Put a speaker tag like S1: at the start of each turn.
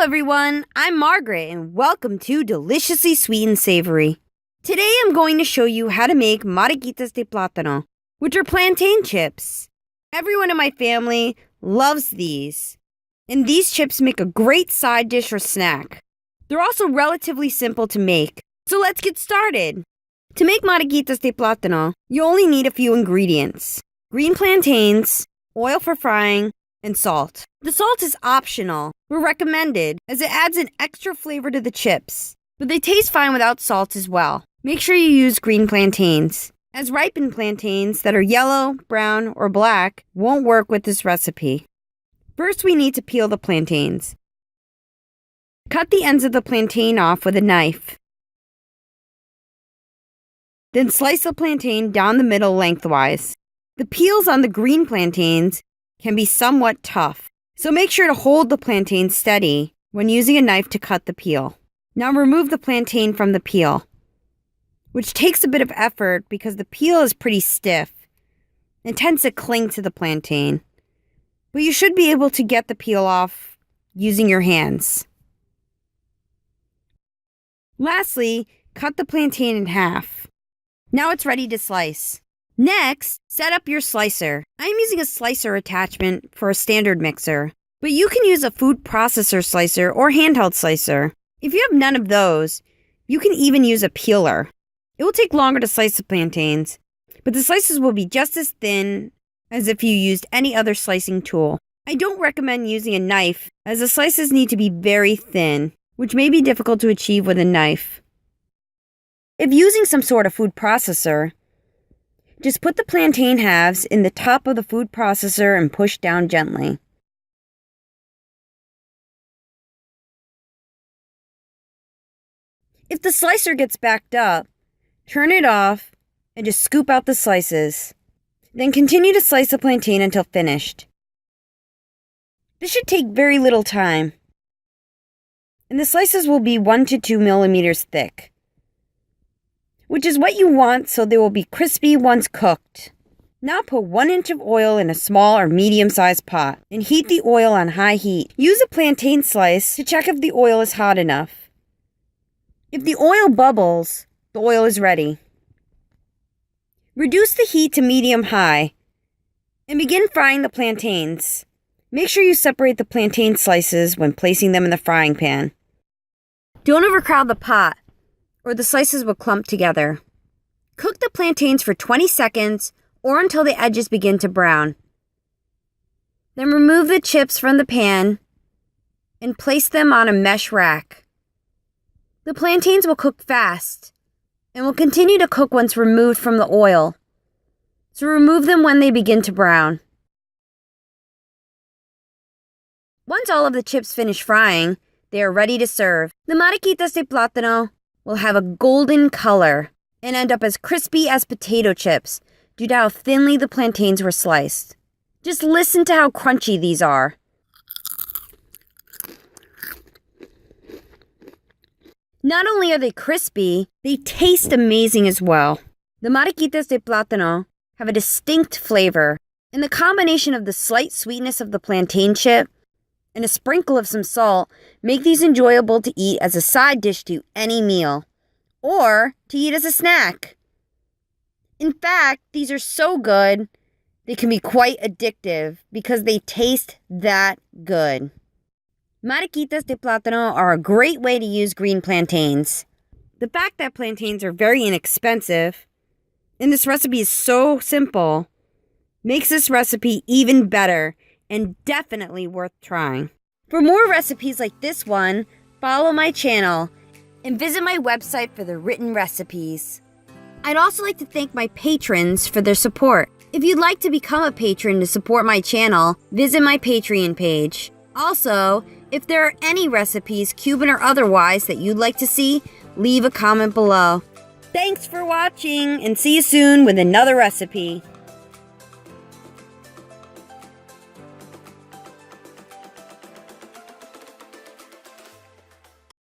S1: everyone, I'm Margaret and welcome to Deliciously Sweet and Savory. Today I'm going to show you how to make Mariquitas de Platano, which are plantain chips. Everyone in my family loves these, and these chips make a great side dish or snack. They're also relatively simple to make, so let's get started. To make Mariquitas de Platano, you only need a few ingredients: green plantains, oil for frying, and salt. The salt is optional, but recommended as it adds an extra flavor to the chips, but they taste fine without salt as well. Make sure you use green plantains, as ripened plantains that are yellow, brown, or black won't work with this recipe. First, we need to peel the plantains. Cut the ends of the plantain off with a knife. Then slice the plantain down the middle lengthwise. The peels on the green plantains can be somewhat tough, so make sure to hold the plantain steady when using a knife to cut the peel. Now remove the plantain from the peel, which takes a bit of effort because the peel is pretty stiff and tends to cling to the plantain, but you should be able to get the peel off using your hands. Lastly, cut the plantain in half. Now it's ready to slice. Next, set up your slicer. I'm using a slicer attachment for a standard mixer, but you can use a food processor slicer or handheld slicer. If you have none of those, you can even use a peeler. It will take longer to slice the plantains, but the slices will be just as thin as if you used any other slicing tool. I don't recommend using a knife, as the slices need to be very thin, which may be difficult to achieve with a knife. If using some sort of food processor, just put the plantain halves in the top of the food processor and push down gently. If the slicer gets backed up, turn it off and just scoop out the slices. Then continue to slice the plantain until finished. This should take very little time, and the slices will be 1 to 2 millimeters thick, which is what you want so they will be crispy once cooked. Now put 1 inch of oil in a small or medium-sized pot and heat the oil on high heat. Use a plantain slice to check if the oil is hot enough. If the oil bubbles, the oil is ready. Reduce the heat to medium-high and begin frying the plantains. Make sure you separate the plantain slices when placing them in the frying pan. Don't overcrowd the pot, or the slices will clump together. Cook the plantains for 20 seconds or until the edges begin to brown. Then remove the chips from the pan and place them on a mesh rack. The plantains will cook fast and will continue to cook once removed from the oil, so remove them when they begin to brown. Once all of the chips finish frying, they are ready to serve. The Mariquitas de Platano will have a golden color and end up as crispy as potato chips due to how thinly the plantains were sliced. Just listen to how crunchy these are. Not only are they crispy, they taste amazing as well. The Mariquitas de Platano have a distinct flavor, and the combination of the slight sweetness of the plantain chip and a sprinkle of some salt make these enjoyable to eat as a side dish to any meal, or to eat as a snack. In fact, these are so good, they can be quite addictive because they taste that good. Mariquitas de Platano are a great way to use green plantains. The fact that plantains are very inexpensive, and this recipe is so simple, makes this recipe even better and definitely worth trying. For more recipes like this one, follow my channel and visit my website for the written recipes. I'd also like to thank my patrons for their support. If you'd like to become a patron to support my channel, visit my Patreon page. Also, if there are any recipes, Cuban or otherwise, that you'd like to see, leave a comment below. Thanks for watching, and see you soon with another recipe.